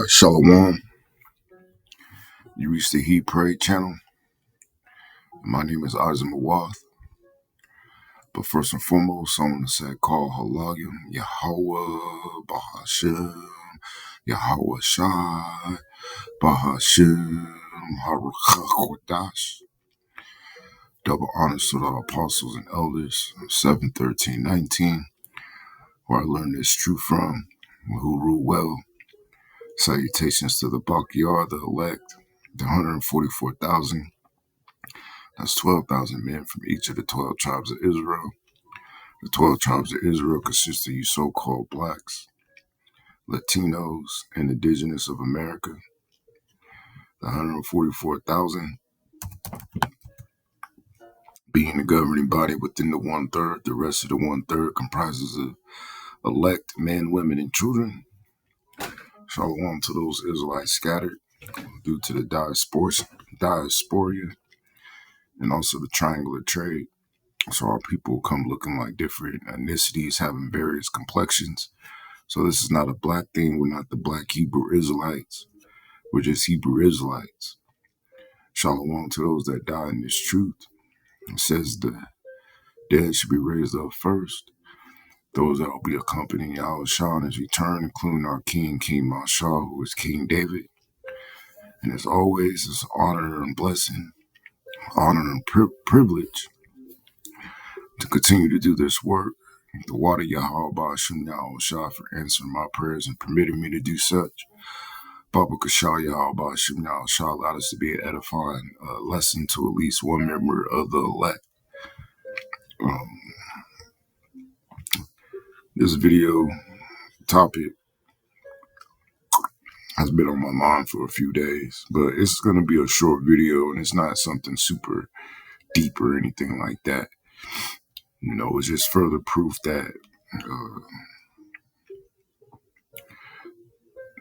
Shalom. You reached the He Pray channel. My name is Isaac Mawath. But first and foremost, I want to say call Halagim, Yahweh, Bahashem, Yahweh Shai, Bahashem, Haruchakodash. Double honors to the apostles and elders, 7:13:19, where I learned this truth from, who rule well. Salutations to the Bakyar, the elect, the 144,000. That's 12,000 men from each of the 12 tribes of Israel. The 12 tribes of Israel consist of you so-called blacks, Latinos, and indigenous of America. The 144,000 being the governing body within the one-third. The rest of the one-third comprises of elect men, women, and children. Shalom to those Israelites scattered due to the diaspora and also the triangular trade. So our people come looking like different ethnicities, having various complexions. So this is not a black thing. We're not the black Hebrew Israelites. We're just Hebrew Israelites. Shalom to those that die in this truth. It says the dead should be raised up first. Those that will be accompanying Yahushua in his return, including our King Mashal, who is King David. And as always, it's honor and blessing, honor and privilege to continue to do this work. The water Yahweh Ba'ashim Yahushua for answering my prayers and permitting me to do such. Baba Kashal Yahweh Ba'ashim Yahushua allowed us to be an edifying lesson to at least one member of the elect. This video topic has been on my mind for a few days, but it's going to be a short video and it's not something super deep or anything like that. You know, it's just further proof that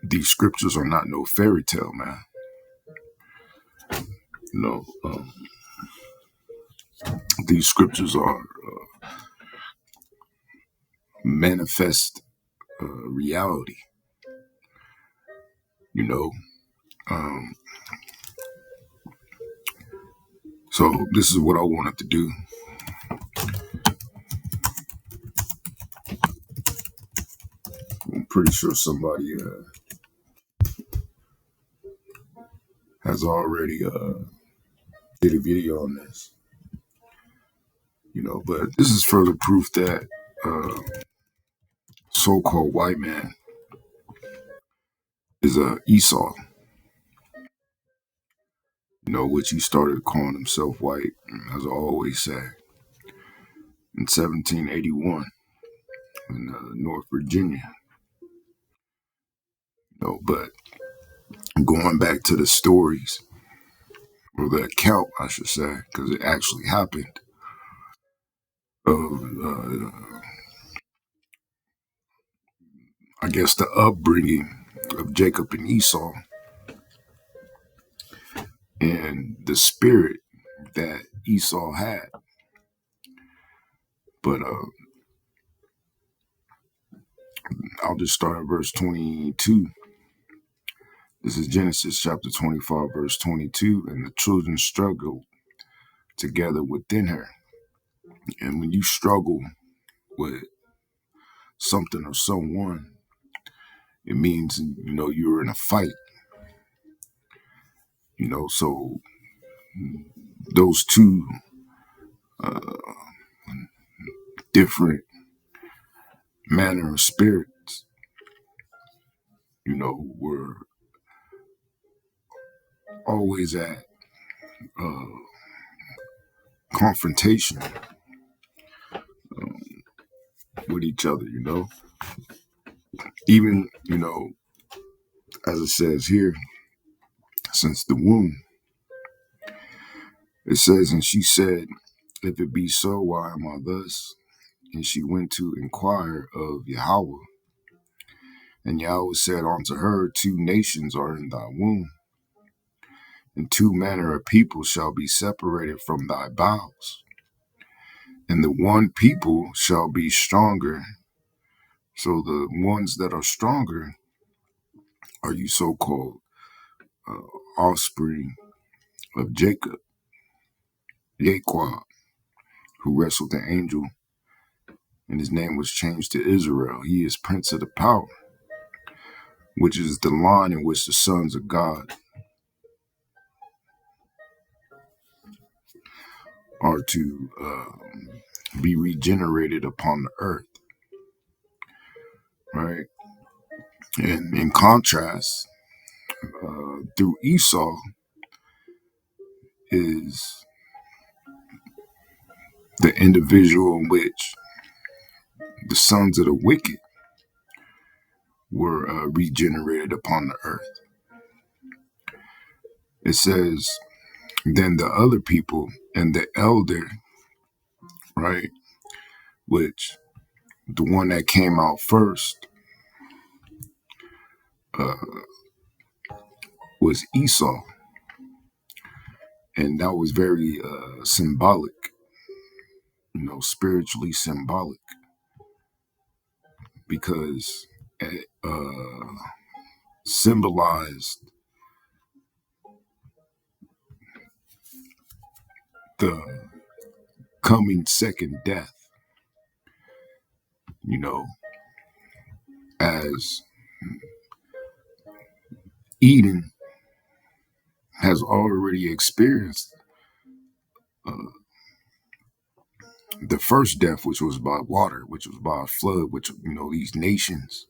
these scriptures are not no fairy tale, man. You know, these scriptures are manifest reality. You know, so this is what I wanted to do. I'm pretty sure somebody has already did a video on this. You know, but this is further proof that so-called white man is Esau. You know, which he started calling himself white, as I always say, in 1781 in North Virginia. You know, but going back to the stories, or the account, I should say, because it actually happened, of, I guess, the upbringing of Jacob and Esau and the spirit that Esau had. But I'll just start at verse 22. This is Genesis chapter 25, verse 22. And the children struggled together within her. And when you struggle with something or someone, it means, you know, you're in a fight. You know, so those two different manner of spirits, you know, were always at confrontation with each other, you know. Even, you know, as it says here, since the womb, it says, and she said, if it be so, why am I thus? And she went to inquire of Yahweh. And Yahweh said unto her, two nations are in thy womb, and two manner of people shall be separated from thy bowels. And the one people shall be stronger. So the ones that are stronger are you so-called offspring of Jacob, Yaqua, who wrestled the angel, and his name was changed to Israel. He is Prince of the Power, which is the line in which the sons of God are to be regenerated upon the earth, right? And in contrast, through Esau is the individual in which the sons of the wicked were regenerated upon the earth. It says, then the other people and the elder, right, which the one that came out first uh, was Esau. And that was very symbolic, spiritually symbolic, because it symbolized the coming second death, as Eden has already experienced uh, the first death, which was by water, which was by a flood, which, these nations,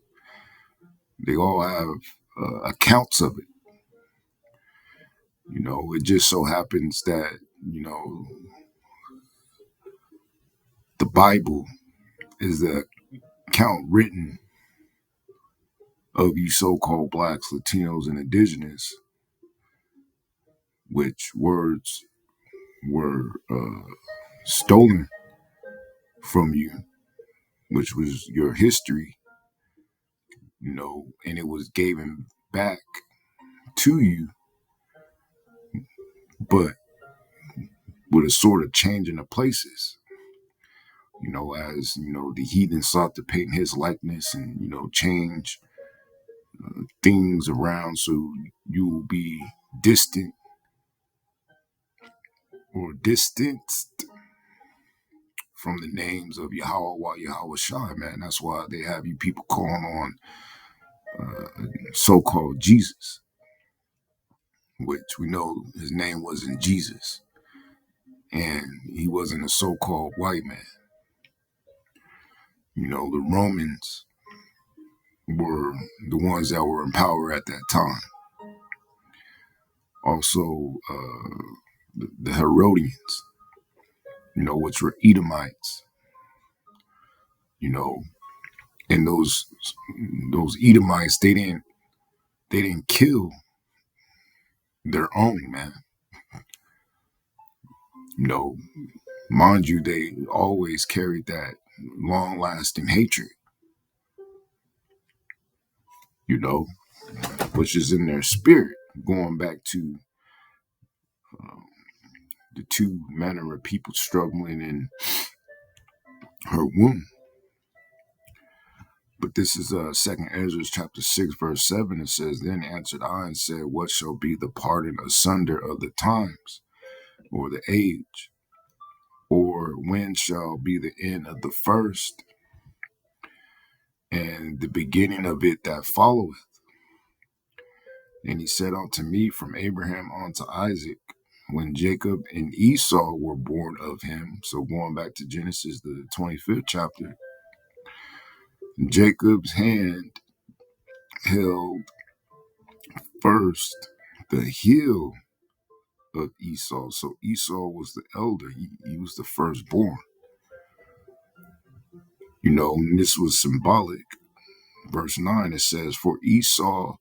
they all have accounts of it. It just so happens that, the Bible is the account written of you so-called blacks, Latinos, and indigenous, which words were stolen from you, which was your history, and it was given back to you, but with a sort of changing of places, as, the heathen sought to paint his likeness and, change things around so you will be distant or distanced from the names of Yahweh while Yahweh Shai, man. That's why they have you people calling on so-called Jesus, which we know his name wasn't Jesus, and he wasn't a so-called white man. The Romans were the ones that were in power at that time. Also, the Herodians, which were Edomites, and those Edomites, they didn't kill their own, man. Mind you, they always carried that long-lasting hatred, which is in their spirit, going back to um, the two manner of people struggling in her womb. But this is Second Ezra chapter 6, verse 7. It says, then answered I and said, what shall be the parting asunder of the times, or the age? Or when shall be the end of the first, and the beginning of it that followeth? And he said unto me, from Abraham unto Isaac, when Jacob and Esau were born of him. So going back to Genesis, the 25th chapter, Jacob's hand held first the heel of Esau. So Esau was the elder. He was the firstborn. And this was symbolic. Verse 9, it says, for Esau,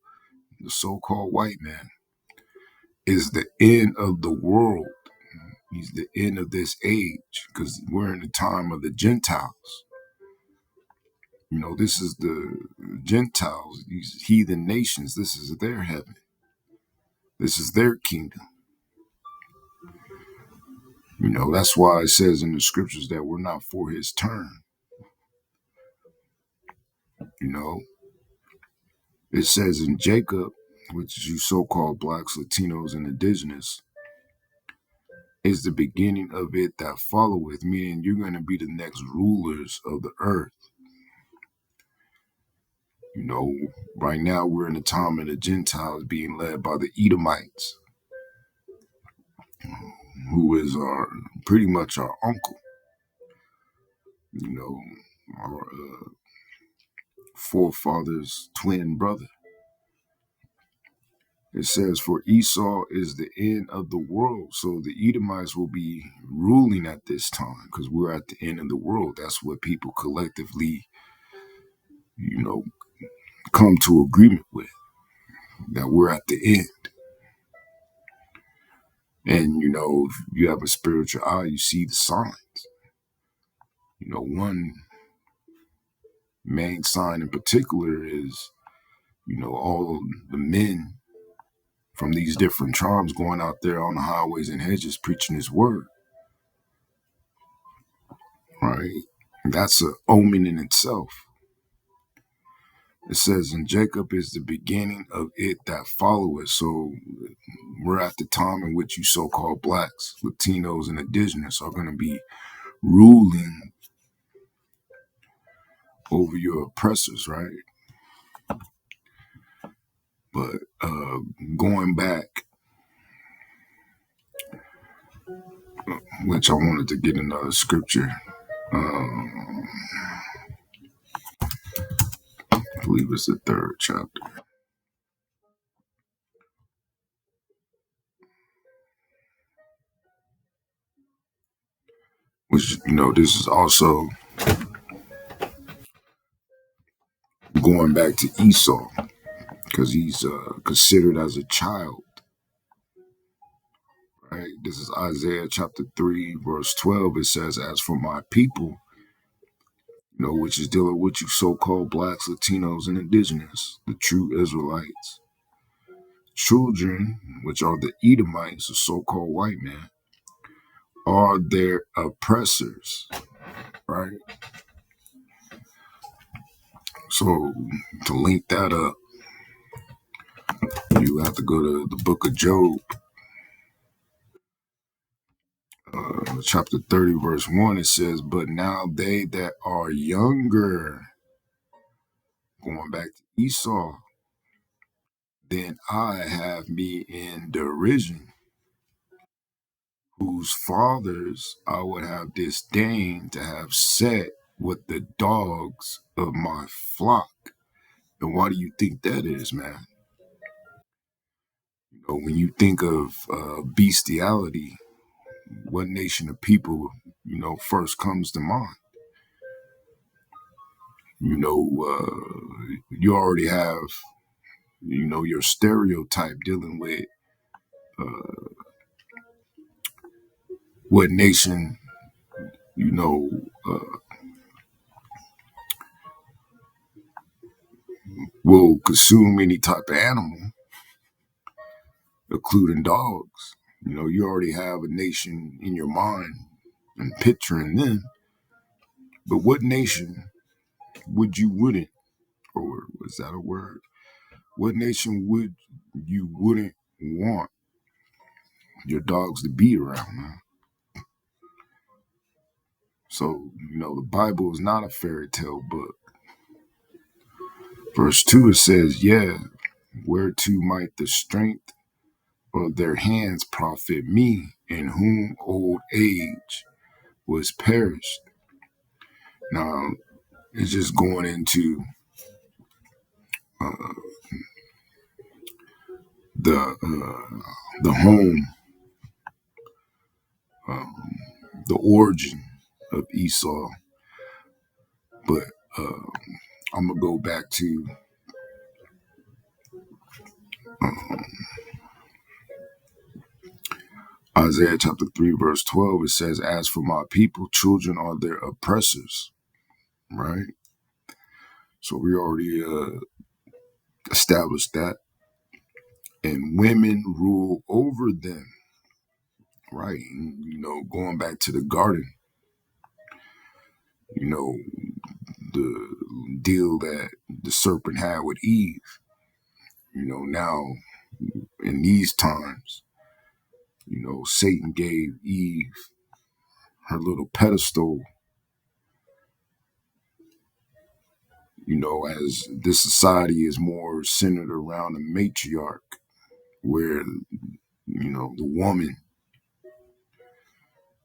the so-called white man, is the end of the world. He's the end of this age, because we're in the time of the Gentiles. This is the Gentiles, these heathen nations. This is their heaven. This is their kingdom. That's why it says in the scriptures that we're not for his turn. It says in Jacob, which is you so-called blacks, Latinos, and indigenous, is the beginning of it that followeth, meaning you're going to be the next rulers of the earth. You know, right now we're in the time of the Gentiles being led by the Edomites, who is our pretty much our uncle, you know, our forefather's twin brother. It says, for Esau is the end of the world. So the Edomites will be ruling at this time because we're at the end of the world. That's what people collectively, you know, come to agreement with, that we're at the end. And, you know, if you have a spiritual eye, you see the signs. You know, one main sign in particular is, you know, all the men from these different tribes going out there on the highways and hedges preaching his word, right? That's an omen in itself. It says, and Jacob is the beginning of it that followeth. So we're at the time in which you so-called blacks, Latinos, and indigenous are going to be ruling over your oppressors, right? But going back, which I wanted to get another scripture. I believe it's the 3rd chapter. Which, you know, this is also going back to Esau, because he's considered as a child, right? This is Isaiah chapter 3, verse 12. It says, as for my people, you know, which is dealing with you so-called blacks, Latinos, and indigenous, the true Israelites, children, which are the Edomites, the so-called white man, are their oppressors, right? So to link that up, you have to go to the book of Job, chapter 30, verse 1. It says, but now they that are younger, going back to Esau, then I have me in derision, whose fathers I would have disdained to have set with the dogs of my flock. And why do you think that is, man? You know, when you think of bestiality, what nation of people, you know, first comes to mind? You know, you already have, you know, your stereotype dealing with what nation, you know, will consume any type of animal, including dogs. You know, you already have a nation in your mind and picturing them. But what nation would you wouldn't, or was that a word? What nation would you wouldn't want your dogs to be around, man? So, you know, the Bible is not a fairy tale book. Verse 2, it says, yeah, whereto might the strength of their hands profit me, in whom old age was perished. Now, it's just going into the home, the origin of Esau. But I'm going to go back to Isaiah chapter 3, verse 12. It says, as for my people, children are their oppressors, right? So we already established that. And women rule over them, right? And, you know, going back to the garden, you know, the deal that the serpent had with Eve. Now in these times, Satan gave Eve her little pedestal, as this society is more centered around a matriarch where, the woman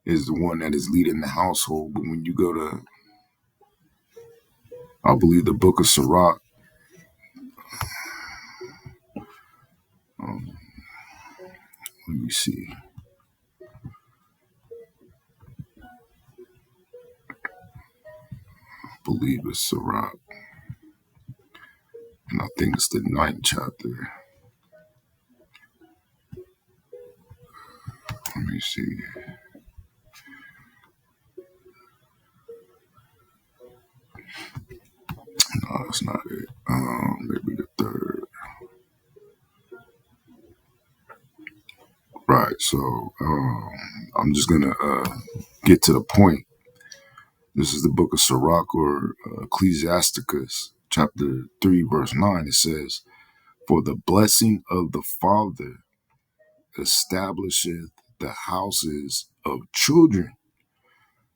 is the one that is leading the household. But when you go to, I believe, the book of Sirach, um, let me see, I believe it's Sirach, and I think it's the 9th chapter. Let me see. No, that's not it. Maybe the 3rd. Right. So I'm just gonna get to the point. This is the book of Sirach, or Ecclesiasticus, chapter 3, verse 9. It says, "For the blessing of the father establisheth the houses of children."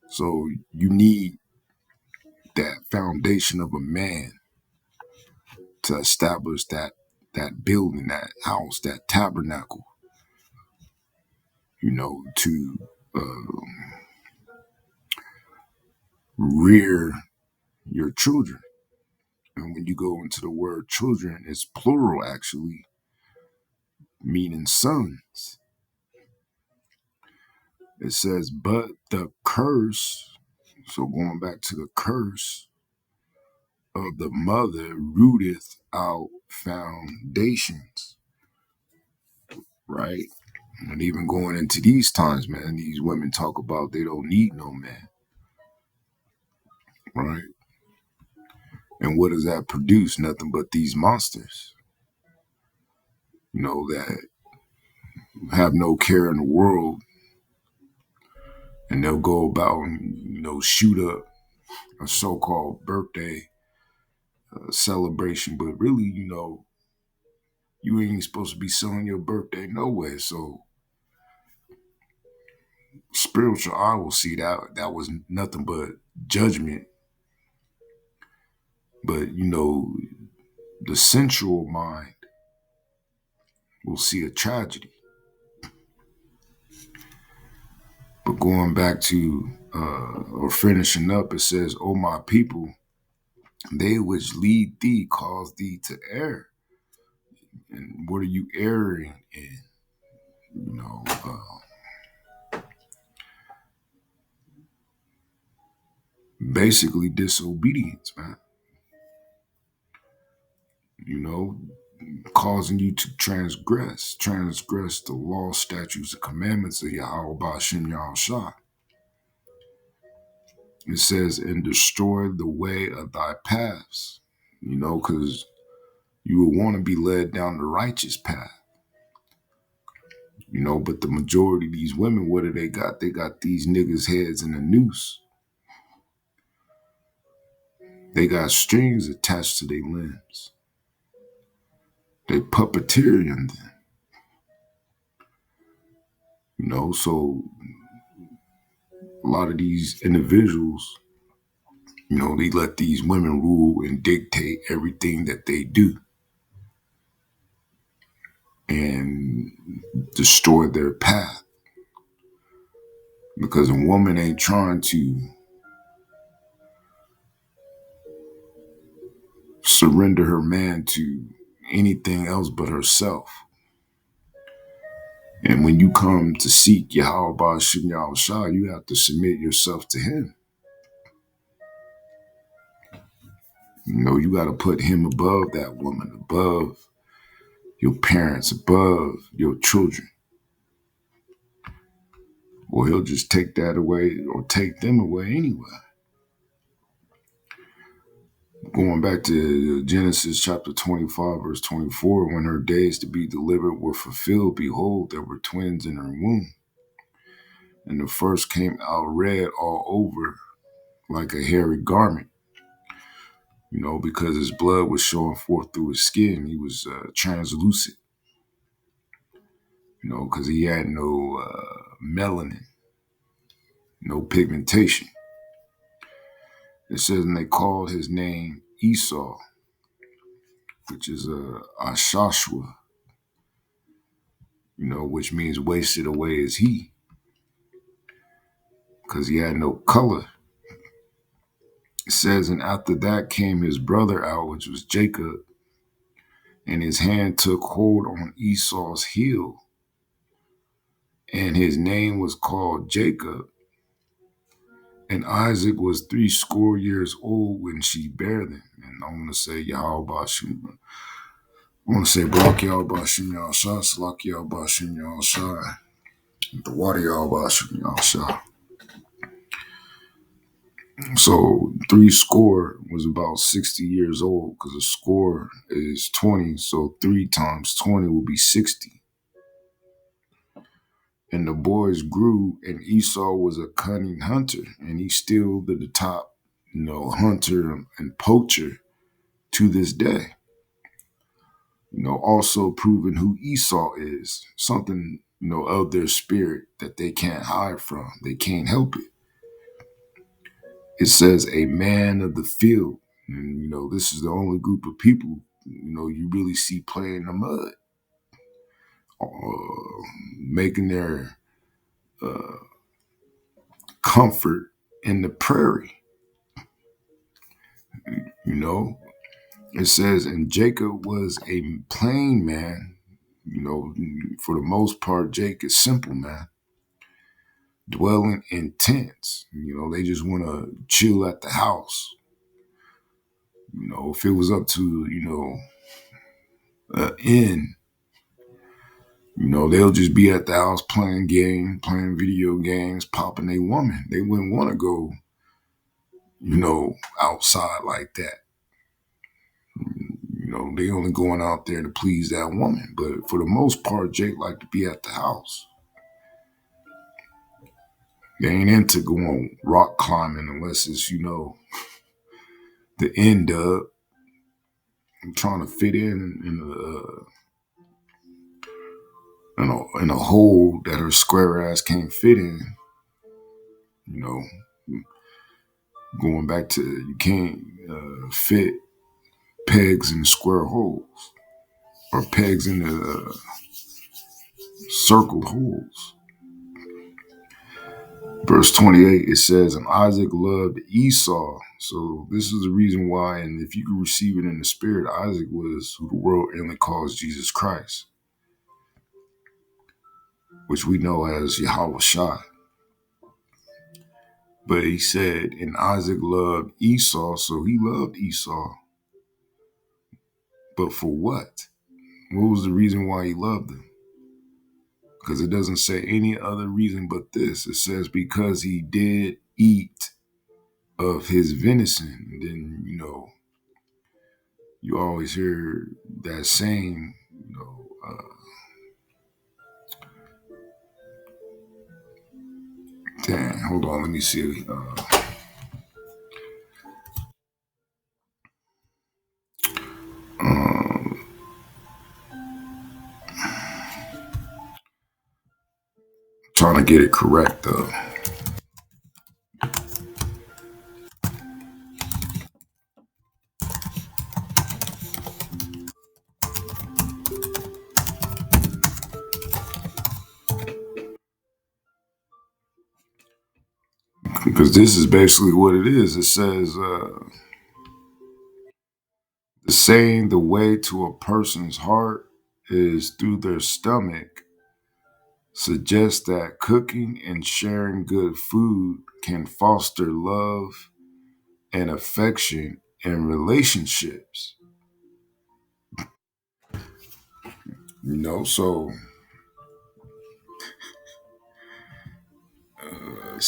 So you need that foundation of a man to establish that building, that house, that tabernacle, to rear your children. And when you go into the word children, it's plural, actually, meaning sons. It says, "But the curse," so going back to the curse of the mother, rooteth out foundations, right? And even going into these times, man, these women talk about they don't need no man, right? And what does that produce? Nothing but these monsters, that have no care in the world, and they'll go about and, shoot up a so-called birthday celebration, but really, you ain't supposed to be selling your birthday nowhere. So spiritual eye will see that was nothing but judgment. But the sensual mind will see a tragedy. But going back to or finishing up, it says, "O my people, they which lead thee cause thee to err." And what are you erring in? Basically disobedience, man. Causing you to transgress the law, statutes, and commandments of Yahweh Ba'ashem Yahushua. It says, "And destroy the way of thy paths," because you will want to be led down the righteous path. But the majority of these women, what do they got? They got these niggas' heads in a noose. They got strings attached to their limbs. They puppeteering them. So a lot of these individuals, they let these women rule and dictate everything that they do and destroy their path. Because a woman ain't trying to surrender her man to anything else but herself. And when you come to seek Yahweh Ba'ashem Yahushua, you have to submit yourself to him. You got to put him above that woman, above your parents, above your children. Or he'll just take that away or take them away anyway. Going back to Genesis chapter 25, verse 24, "When her days to be delivered were fulfilled, behold, there were twins in her womb. And the first came out red all over like a hairy garment." because his blood was showing forth through his skin. He was translucent, because he had no melanin, no pigmentation. It says, and they called his name Esau, which is Ashashua, which means wasted away is he, because he had no color. It says, and after that came his brother out, which was Jacob, and his hand took hold on Esau's heel, and his name was called Jacob. And Isaac was 80 old when she bare them. And I want to say Yahweh Bashim. I want to say Barak Yahweh Bashim Yahshua, Salak Yahweh Bashim Yahshua, the water Yahweh Bashim Yahshua. So 80 was about 60 years old, because a score is 20. So 3 times 20 will be 60. And the boys grew, and Esau was a cunning hunter, and he's still the top, hunter and poacher to this day. Also proving who Esau is, something, of their spirit that they can't hide from. They can't help it. It says a man of the field. And, this is the only group of people, you really see play in the mud, making their comfort in the prairie. It says, and Jacob was a plain man. For the most part, Jake is simple man, dwelling in tents. They just want to chill at the house. If it was up to, an inn, they'll just be at the house playing video games, popping a woman. They wouldn't want to go, outside like that. They only going out there to please that woman. But for the most part, Jake like to be at the house. They ain't into going rock climbing unless it's, the end up. I'm trying to fit in a hole that her square ass can't fit in. Going back to, you can't fit pegs in square holes, or pegs in the circled holes. Verse 28, it says, and Isaac loved Esau. So this is the reason why, and if you can receive it in the spirit, Isaac was who the world only calls Jesus Christ, which we know as Yahweh Shai. But he said, and Isaac loved Esau, so he loved Esau. But for what? What was the reason why he loved him? Because it doesn't say any other reason but this. It says because he did eat of his venison. And then, you always hear that saying, damn, hold on, let me see. Trying to get it correct though. Because this is basically what it is. It says, the saying, the way to a person's heart is through their stomach, suggests that cooking and sharing good food can foster love and affection in relationships. So uh,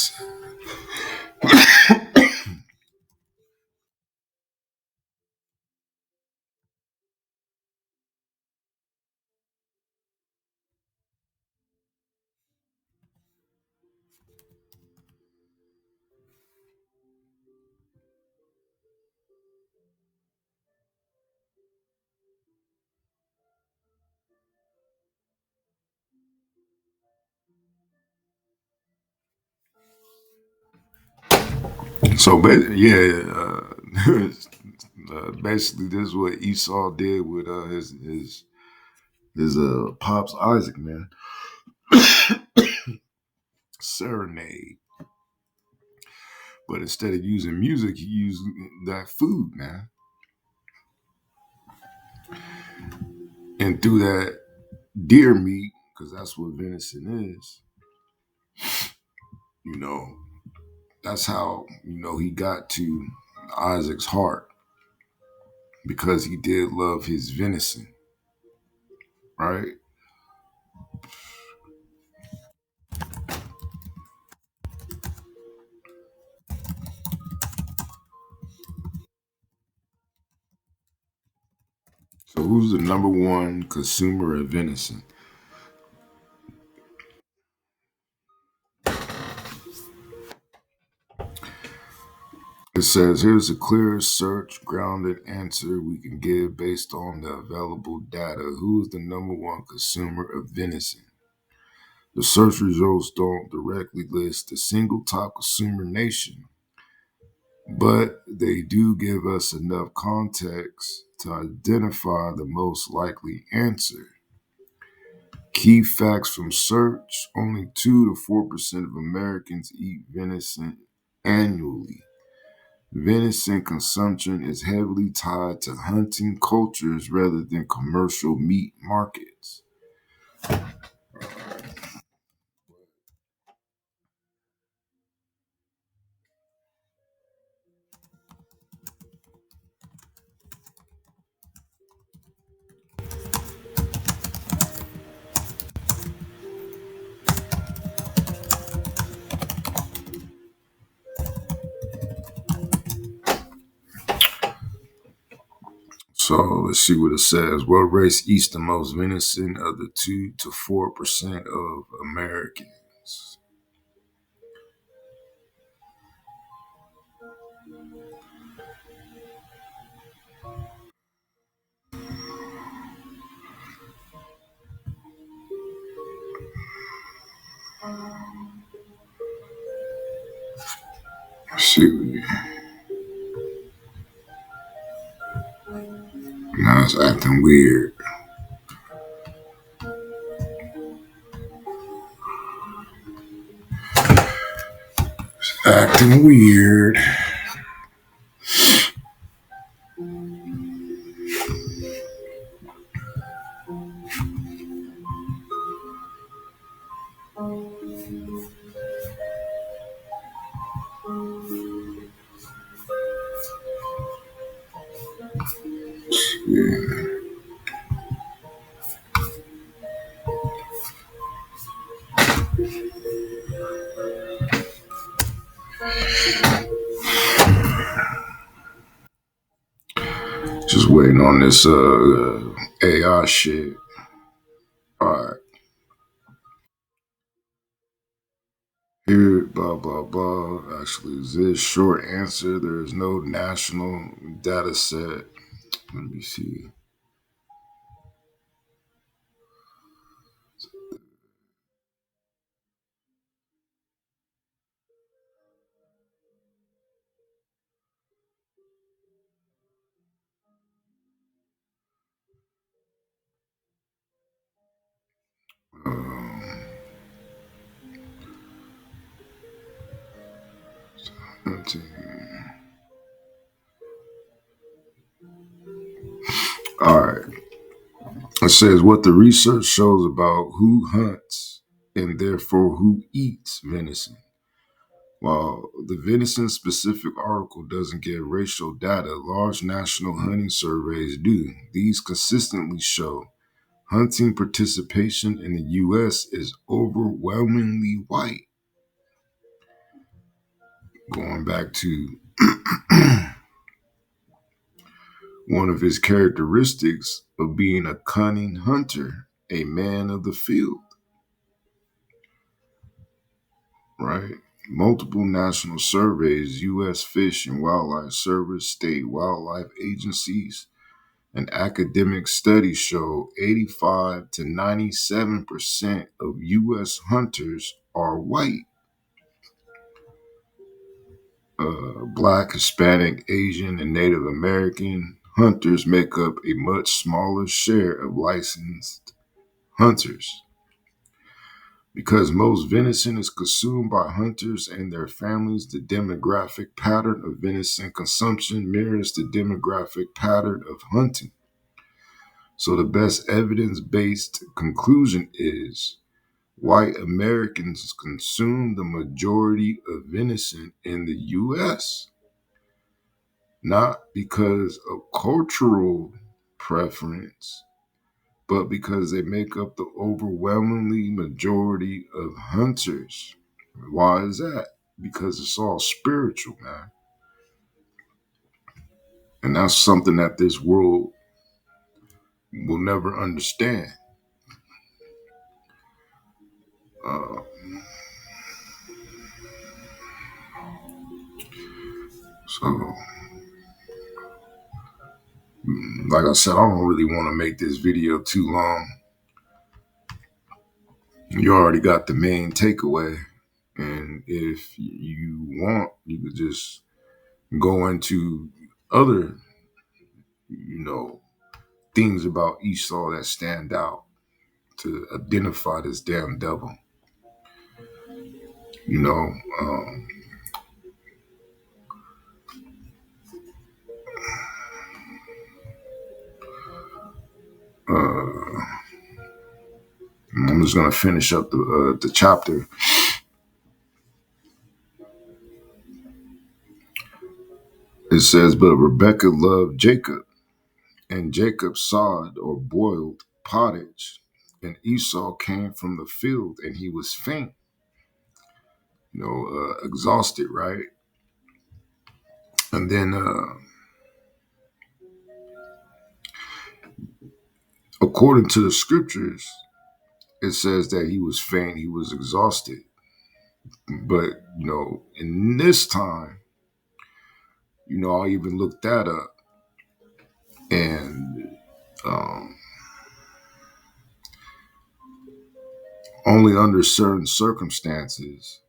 So, yeah, basically, this is what Esau did with his pops Isaac, man. Serenade, but instead of using music, he used that food, man, and through that deer meat, because that's what venison is. You know, that's how he got to Isaac's heart because he did love his venison, right? So, who's the number one consumer of venison? It says, here's a clear, search grounded answer we can give based on the available data. Who is the number one consumer of venison? The search results don't directly list a single top consumer nation, but they do give us enough context to identify the most likely answer. Key facts from search: only 2 to 4% of Americans eat venison annually. Venison consumption is heavily tied to hunting cultures rather than commercial meat markets. So let's see what it says. What race eats the most venison of the 2 to 4% of Americans? Let's see. Now it's acting weird. Acting weird. Yeah. Just waiting on this AI shit. All right. Here, blah, blah, blah. Actually, is this short answer? There is no national data set. Let me see. Um, all right. It says what the research shows about who hunts and therefore who eats venison. While the venison specific article doesn't give racial data, large national hunting surveys do. These consistently show hunting participation in the U.S. is overwhelmingly white. Going back to one of his characteristics of being a cunning hunter, a man of the field, right? Multiple national surveys, U.S. Fish and Wildlife Service, state wildlife agencies, and academic studies show 85 to 97% of U.S. hunters are white. Black, Hispanic, Asian, and Native American hunters make up a much smaller share of licensed hunters. Because most venison is consumed by hunters and their families, the demographic pattern of venison consumption mirrors the demographic pattern of hunting. So the best evidence-based conclusion is white Americans consume the majority of venison in the U.S., not because of cultural preference, but because they make up the overwhelmingly majority of hunters. Why is that? Because it's all spiritual, man. And that's something that this world will never understand. Uh, so, like I said, I don't really want to make this video too long. You already got the main takeaway. And if you want, you could just go into other, you know, things about Esau that stand out to identify this damn devil. You know, um, uh, I'm just gonna finish up the chapter. It says, "But Rebekah loved Jacob, and Jacob sawed or boiled pottage, and Esau came from the field, and he was faint, exhausted, right?" And then, according to the scriptures, it says that he was faint, he was exhausted. But in this time, I even looked that up, and um, only under certain circumstances,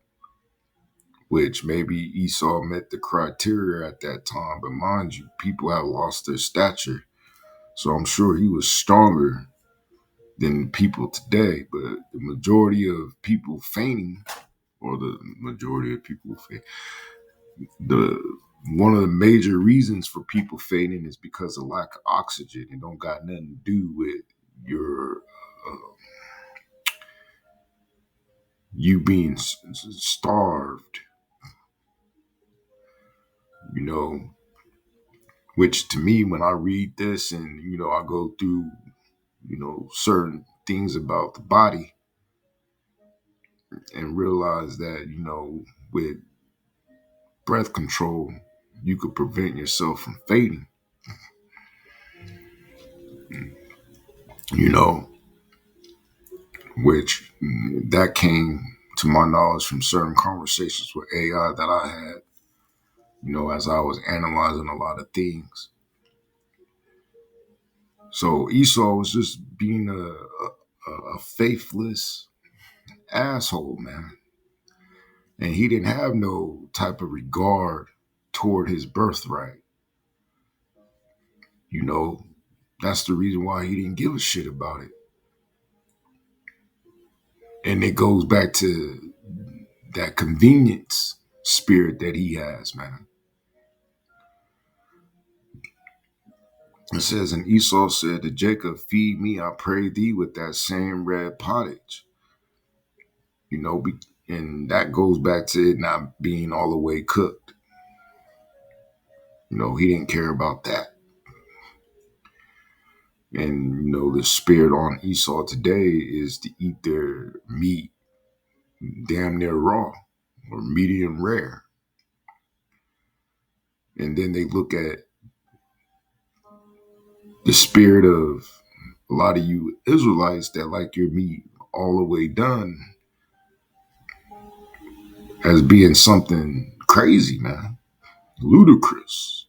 which maybe Esau met the criteria at that time. But mind you, people have lost their stature. So I'm sure he was stronger than people today. But the majority of people fainting, or the majority of people fainting, one of the major reasons for people fainting is because of lack of oxygen. It don't got nothing to do with your you being starved, you know, which to me, when I read this and, I go through, certain things about the body and realize that, with breath control, you could prevent yourself from fading, you know, which that came to my knowledge from certain conversations with AI that I had, as I was analyzing a lot of things. So Esau was just being a faithless asshole, man. And he didn't have no type of regard toward his birthright. You know, that's the reason why he didn't give a shit about it. And it goes back to that convenience spirit that he has, man. It says, and Esau said to Jacob, feed me, I pray thee, with that same red pottage. And that goes back to it not being all the way cooked. He didn't care about that. And, the spirit on Esau today is to eat their meat damn near raw or medium rare. And then they look at the spirit of a lot of you Israelites that like your meat all the way done as being something crazy, man. Ludicrous.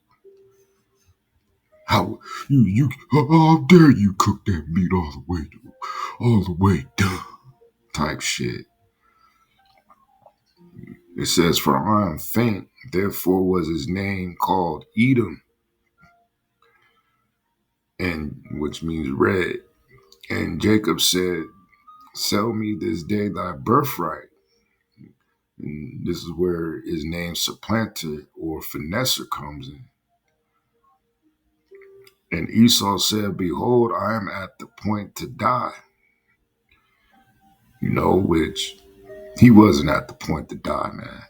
How dare you cook that meat all the way done type shit. It says, for I am faint Therefore was his name called Edom, and which means red. And Jacob said, sell me this day thy birthright. And this is where his name supplanter or finesser comes in. And Esau said, behold, I am at the point to die. Which he wasn't at the point to die, man.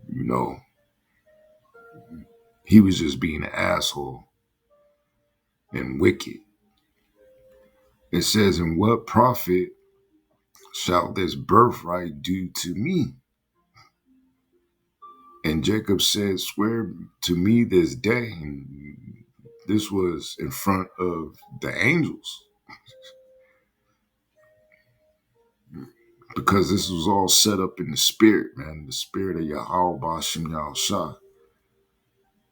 You know, he was just being an asshole and wicked. It says, and what profit shall this birthright do to me? And Jacob said, swear to me this day. And this was in front of the angels, because this was all set up in the spirit, man, the spirit of Yahweh Bashim Yahushua.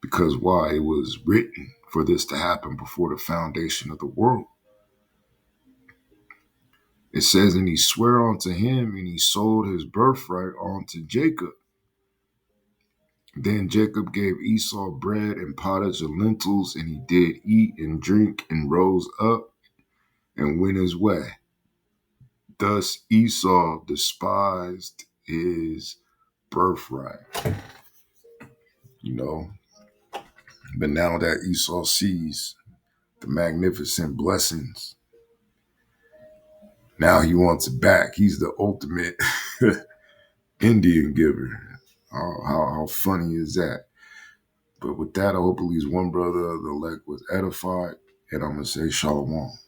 Because why? It was written for this to happen before the foundation of the world. It says, and he swore unto him, and he sold his birthright unto Jacob. Then Jacob gave Esau bread and pottage of lentils, and he did eat and drink, and rose up and went his way. Thus Esau despised his birthright. But now that Esau sees the magnificent blessings, now he wants it back. He's the ultimate Indian giver. How funny is that? But with that, I hope at least one brother of the elect was edified, and I'm going to say shalom.